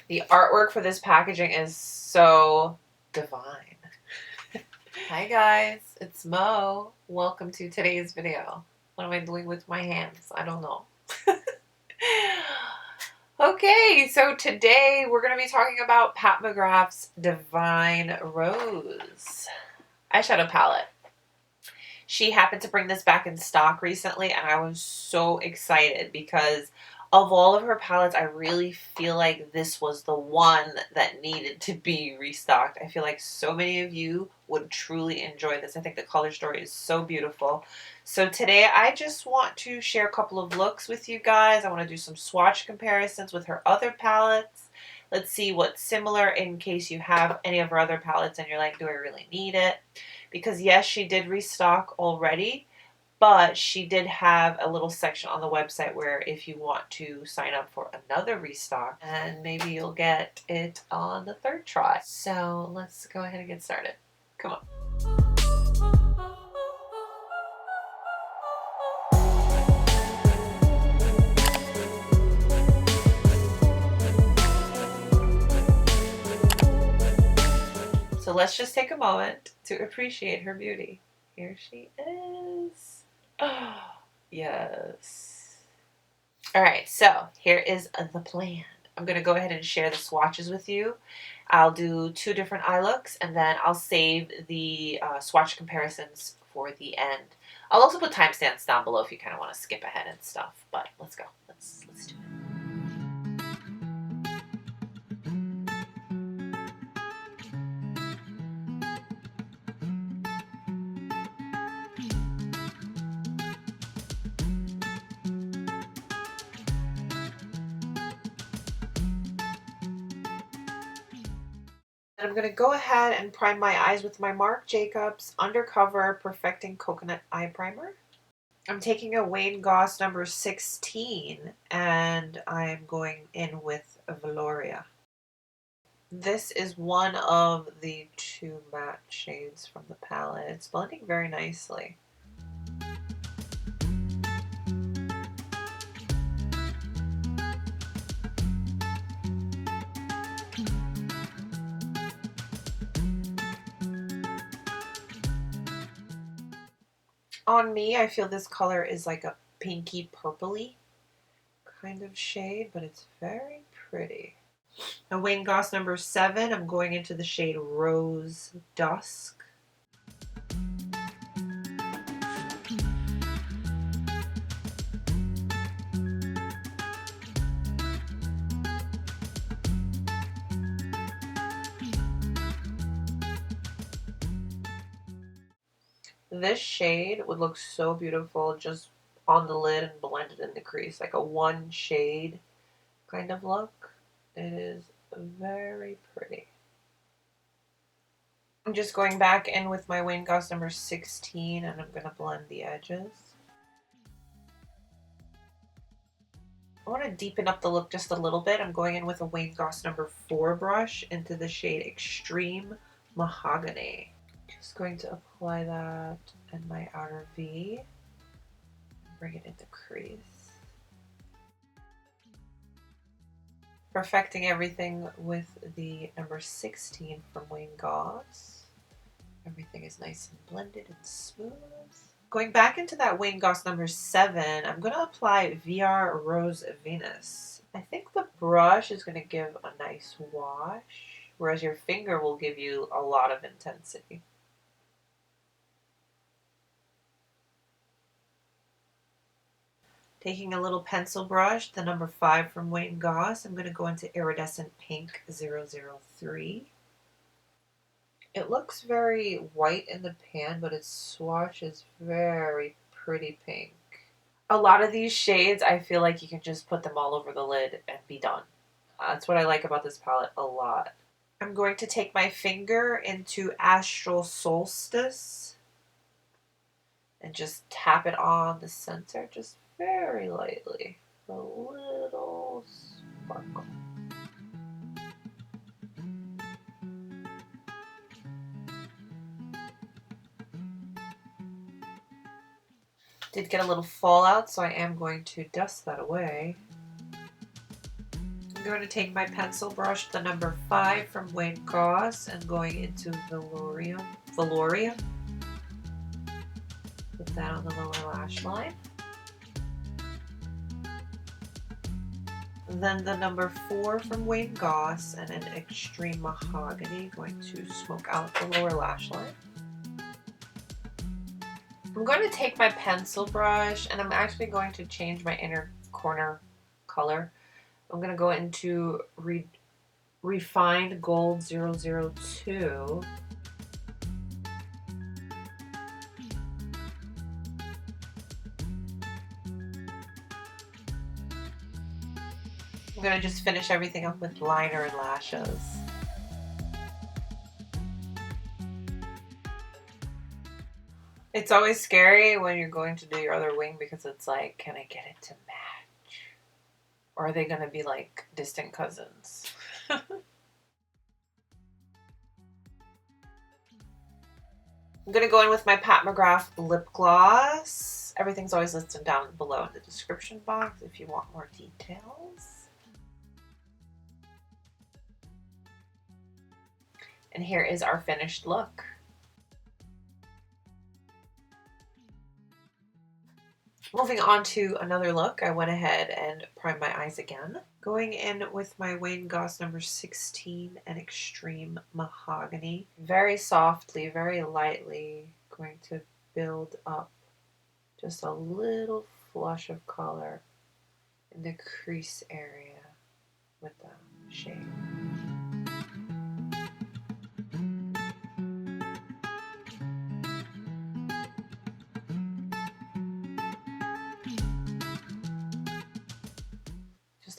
The artwork for this packaging is so divine. Hi guys, it's Mo. Welcome to today's video. What am I doing with my hands? I don't know. Okay, so today we're going to be talking about Pat McGrath's Divine Rose eyeshadow palette. She happened to bring this back in stock recently, and I was so excited because of all of her palettes, I really feel like this was the one that needed to be restocked. I feel like so many of you would truly enjoy this. I think the color story is so beautiful. So today I just want to share a couple of looks with you guys. I want to do some swatch comparisons with her other palettes. Let's see what's similar in case you have any of her other palettes and you're like, do I really need it? Because yes, she did restock already, but she did have a little section on the website where if you want to sign up for another restock, and maybe you'll get it on the third try. So let's go ahead and get started. Come on. So let's just take a moment to appreciate her beauty. Here she is. Oh, yes. All right, so here is the plan. I'm going to go ahead and share the swatches with you. I'll do 2 different eye looks, and then I'll save the swatch comparisons for the end. I'll also put timestamps down below if you kind of want to skip ahead and stuff, but let's go. Let's do it. I'm going to go ahead and prime my eyes with my Marc Jacobs Undercover Perfecting Coconut Eye Primer. I'm taking a Wayne Goss number 16 and I'm going in with Valoria. This is one of the 2 matte shades from the palette. It's blending very nicely. On me, I feel this color is like a pinky purpley kind of shade, but it's very pretty. A Wayne Goss number 7, I'm going into the shade Rose Dusk. This shade would look so beautiful just on the lid and blended in the crease, like a 1 shade kind of look. It is very pretty. I'm just going back in with my Wayne Goss number 16 and I'm going to blend the edges. I want to deepen up the look just a little bit. I'm going in with a Wayne Goss number 4 brush into the shade Extreme Mahogany. Just going to apply that in my outer V. Bring it into crease. Perfecting everything with the number 16 from Wayne Goss. Everything is nice and blended and smooth. Going back into that Wayne Goss number 7, I'm going to apply VR Rose Venus. I think the brush is going to give a nice wash, whereas your finger will give you a lot of intensity. Taking a little pencil brush, the number 5 from Wayne Goss, I'm going to go into Iridescent Pink 003. It looks very white in the pan, but its swatch is very pretty pink. A lot of these shades, I feel like you can just put them all over the lid and be done. That's what I like about this palette a lot. I'm going to take my finger into Astral Solstice and just tap it on the center, just very lightly, a little sparkle. Did get a little fallout, so I am going to dust that away. I'm going to take my pencil brush, the number 5 from Wayne Goss, and going into Valoria. Put that on the lower lash line. Then the number 4 from Wayne Goss and an Extreme Mahogany, going to smoke out the lower lash line. I'm going to take my pencil brush and I'm actually going to change my inner corner color. I'm going to go into Refined Gold 002. I'm going to just finish everything up with liner and lashes. It's always scary when you're going to do your other wing because it's like, can I get it to match? Or are they going to be like distant cousins? I'm going to go in with my Pat McGrath lip gloss. Everything's always listed down below in the description box if you want more details. And here is our finished look. Moving on to another look, I went ahead and primed my eyes again. Going in with my Wayne Goss number 16 and Extreme Mahogany. Very softly, very lightly, going to build up just a little flush of color in the crease area with the shade.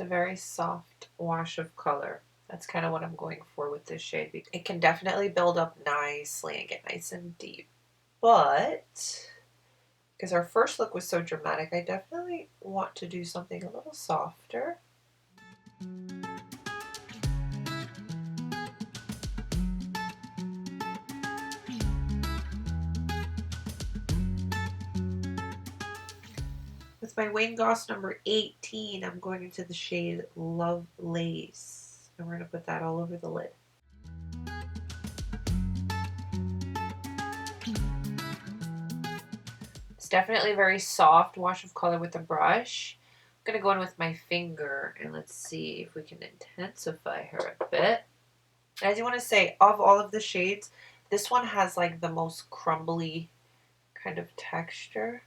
A very soft wash of color. That's kind of what I'm going for with this shade. It can definitely build up nicely and get nice and deep, but because our first look was so dramatic, I definitely want to do something a little softer. With my Wayne Goss number 18, I'm going into the shade Love Lace. And we're going to put that all over the lid. It's definitely a very soft wash of color with the brush. I'm going to go in with my finger and let's see if we can intensify her a bit. As you want to say, of all of the shades, this one has like the most crumbly kind of texture.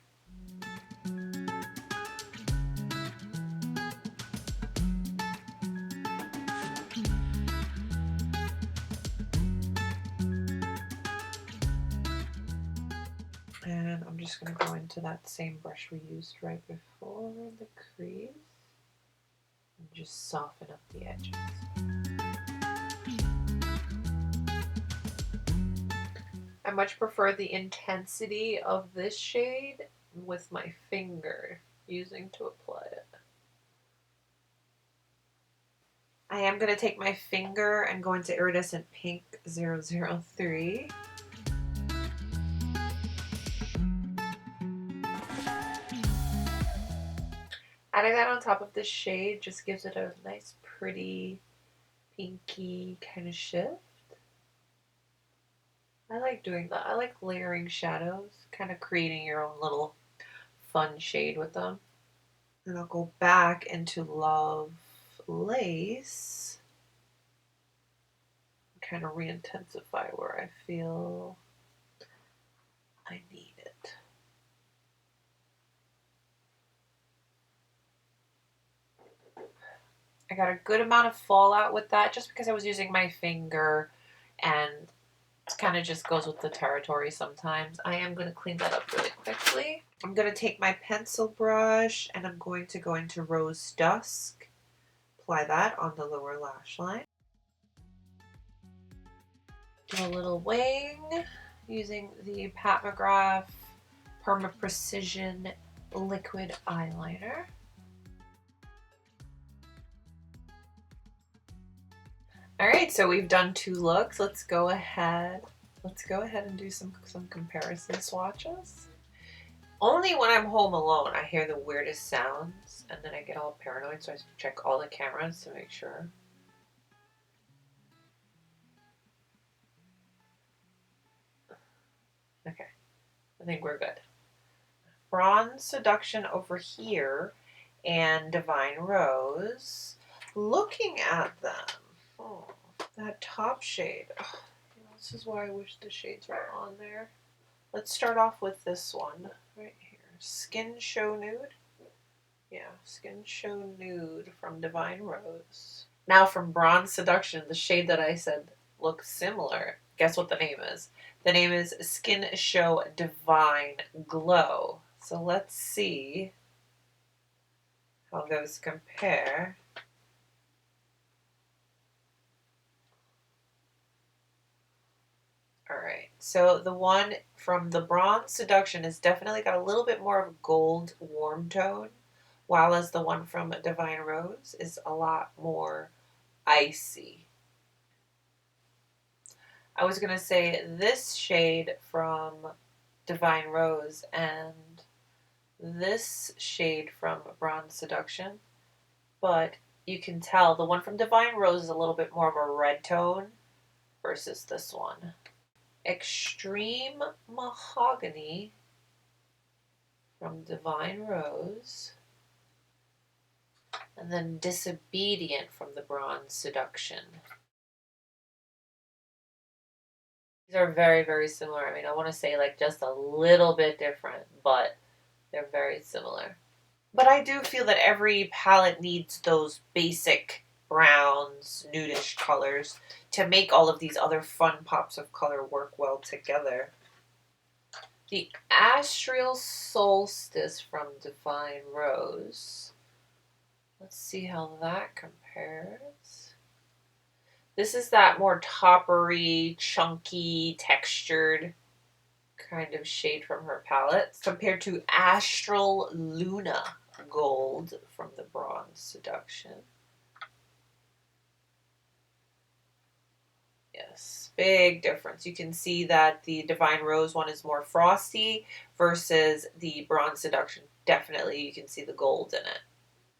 And I'm just going to go into that same brush we used right before the crease and just soften up the edges. I much prefer the intensity of this shade with my finger using to apply it. I am going to take my finger and go into Iridescent Pink 003. Adding that on top of this shade just gives it a nice, pretty, pinky kind of shift. I like doing that. I like layering shadows, kind of creating your own little fun shade with them. And I'll go back into Love Lace. Kind of re-intensify where I feel I need it. I got a good amount of fallout with that just because I was using my finger and it kind of just goes with the territory sometimes. I am going to clean that up really quickly. I'm going to take my pencil brush and I'm going to go into Rose Dusk. Apply that on the lower lash line. Do a little wing using the Pat McGrath Perma Precision Liquid Eyeliner. Alright, so we've done 2 looks. Let's go ahead and do some comparison swatches. Only when I'm home alone, I hear the weirdest sounds, and then I get all paranoid, so I check all the cameras to make sure. Okay, I think we're good. Bronze Seduction over here, and Divine Rose. Looking at them, that top shade. Oh, this is why I wish the shades were on there. Let's start off with this one right here. Skin Show Nude. Yeah, Skin Show Nude from Divine Rose. Now from Bronze Seduction, the shade that I said looks similar. Guess what the name is? The name is Skin Show Divine Glow. So let's see how those compare. Alright, so the one from the Bronze Seduction has definitely got a little bit more of a gold warm tone, while as the one from Divine Rose is a lot more icy. I was going to say this shade from Divine Rose and this shade from Bronze Seduction, but you can tell the one from Divine Rose is a little bit more of a red tone versus this one. Extreme Mahogany from Divine Rose, and then Disobedient from the Bronze Seduction. These are very, very similar. I mean, I want to say like just a little bit different, but they're very similar. But I do feel that every palette needs those basic browns, nudish colors to make all of these other fun pops of color work well together. The Astral Solstice from Divine Rose. Let's see how that compares. This is that more toppery, chunky, textured kind of shade from her palette compared to Astral Luna Gold from the Bronze Seduction. Yes, big difference. You can see that the Divine Rose one is more frosty versus the Bronze Seduction. Definitely you can see the gold in it.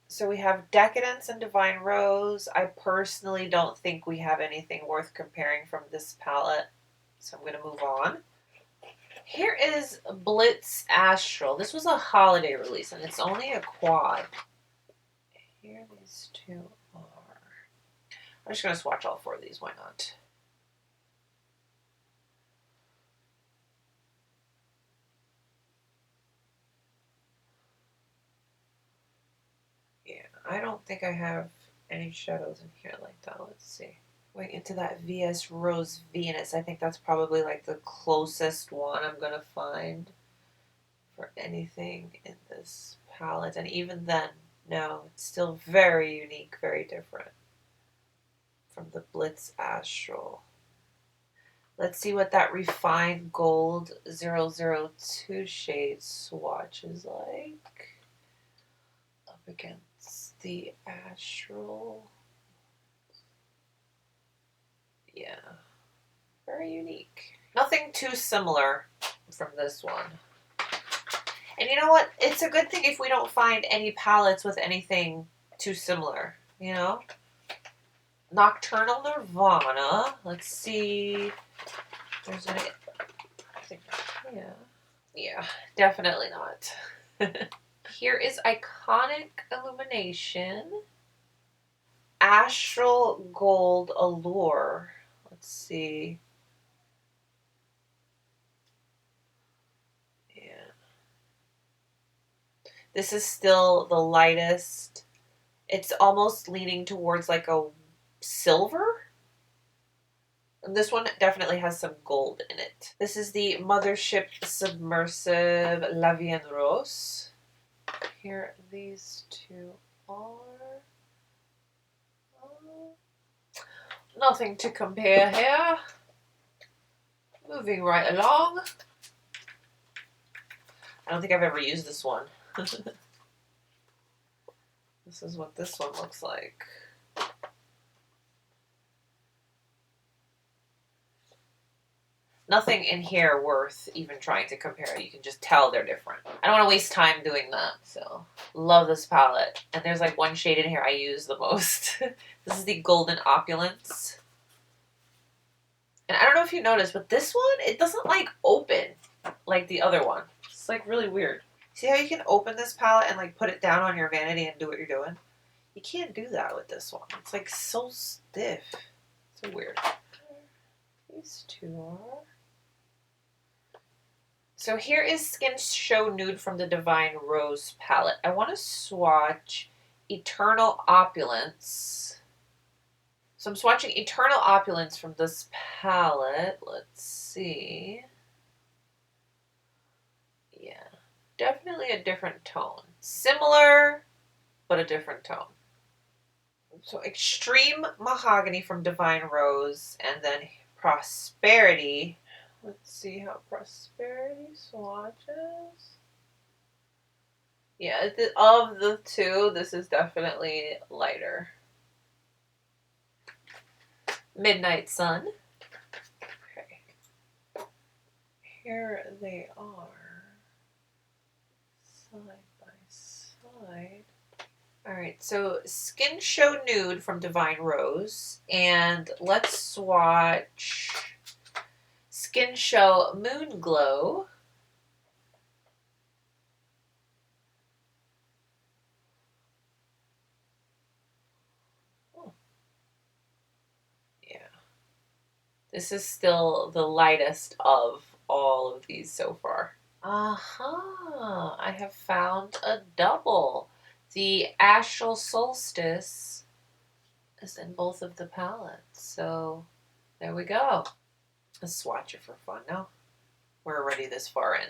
So we have Decadence and Divine Rose. I personally don't think we have anything worth comparing from this palette, so I'm going to move on. Here is Blitz Astral. This was a holiday release, and it's only a quad. Here these two are. I'm just going to swatch all four of these. Why not? Yeah, I don't think I have any shadows in here like that. Let's see. Going into that VS Rose Venus. I think that's probably like the closest one I'm going to find for anything in this palette. And even then, no, it's still very unique, very different from the Blitz Astral. Let's see what that Refined Gold 002 shade swatch is like up against the Astral. Yeah, very unique. Nothing too similar from this one. And you know what? It's a good thing if we don't find any palettes with anything too similar, you know? Nocturnal Nirvana. Let's see. There's any. I think, yeah. Yeah, definitely not. Here is Iconic Illumination. Astral Gold Allure. Let's see. Yeah. This is still the lightest. It's almost leaning towards like a silver. And this one definitely has some gold in it. This is the Mothership Submersive La Vie en Rose. Here these two are. Nothing to compare here. Moving right along. I don't think I've ever used this one. This is what this one looks like. Nothing in here worth even trying to compare. You can just tell they're different. I don't want to waste time doing that, so love this palette. And there's like one shade in here I use the most. This is the Golden Opulence. And I don't know if you noticed, but this one, it doesn't like open like the other one. It's like really weird. See how you can open this palette and like put it down on your vanity and do what you're doing? You can't do that with this one. It's like so stiff. So weird. These two are. So here is Skin Show Nude from the Divine Rose palette. I want to swatch Eternal Opulence. So I'm swatching Eternal Opulence from this palette. Let's see. Yeah, definitely a different tone. Similar, but a different tone. So Extreme Mahogany from Divine Rose, and then Prosperity. Let's see how Prosperity swatches. Yeah, of the two, this is definitely lighter. Midnight Sun. Okay. Here they are. Side by side. Alright, so Skin Show Nude from Divine Rose. And let's swatch Skin Show Moon Glow. Oh. Yeah. This is still the lightest of all of these so far. Aha! I have found a double. The Astral Solstice is in both of the palettes. So there we go. Let's swatch it for fun now. We're already this far in.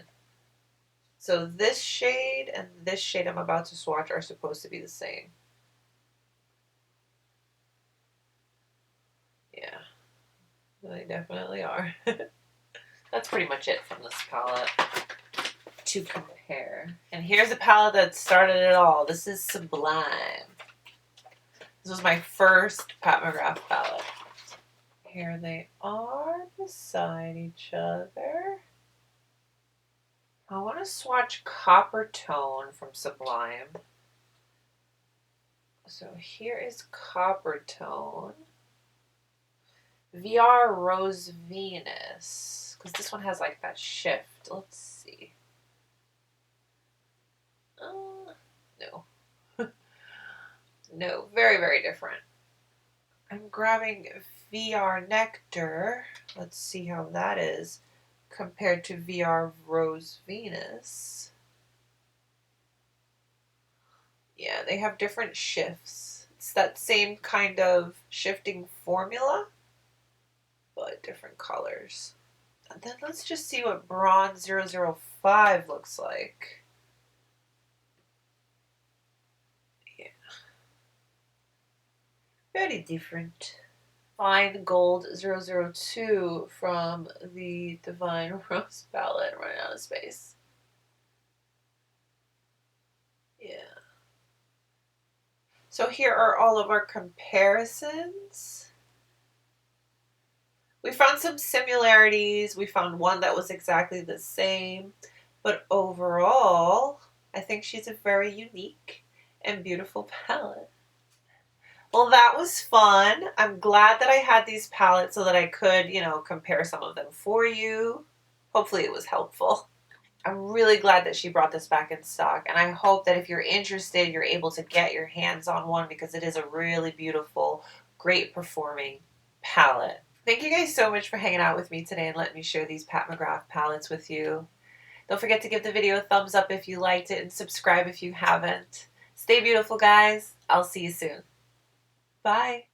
So this shade and this shade I'm about to swatch are supposed to be the same. Yeah, they definitely are. That's pretty much it from this palette to compare. And here's the palette that started it all. This is Sublime. This was my first Pat McGrath palette. Here they are beside each other. I want to swatch Copper Tone from Sublime. So here is Copper Tone. VR Rose Venus. Because this one has like that shift. Let's see. No. No, very, very different. I'm grabbing VR Nectar. Let's see how that is compared to VR Rose Venus. Yeah, they have different shifts. It's that same kind of shifting formula, but different colors. And then let's just see what Bronze 005 looks like. Very different. Fine Gold 002 from the Divine Rose palette. Running out of space. Yeah. So here are all of our comparisons. We found some similarities. We found one that was exactly the same. But overall, I think she's a very unique and beautiful palette. Well, that was fun. I'm glad that I had these palettes so that I could, you know, compare some of them for you. Hopefully it was helpful. I'm really glad that she brought this back in stock, and I hope that if you're interested, you're able to get your hands on one because it is a really beautiful, great performing palette. Thank you guys so much for hanging out with me today and letting me share these Pat McGrath palettes with you. Don't forget to give the video a thumbs up if you liked it and subscribe if you haven't. Stay beautiful, guys. I'll see you soon. Bye.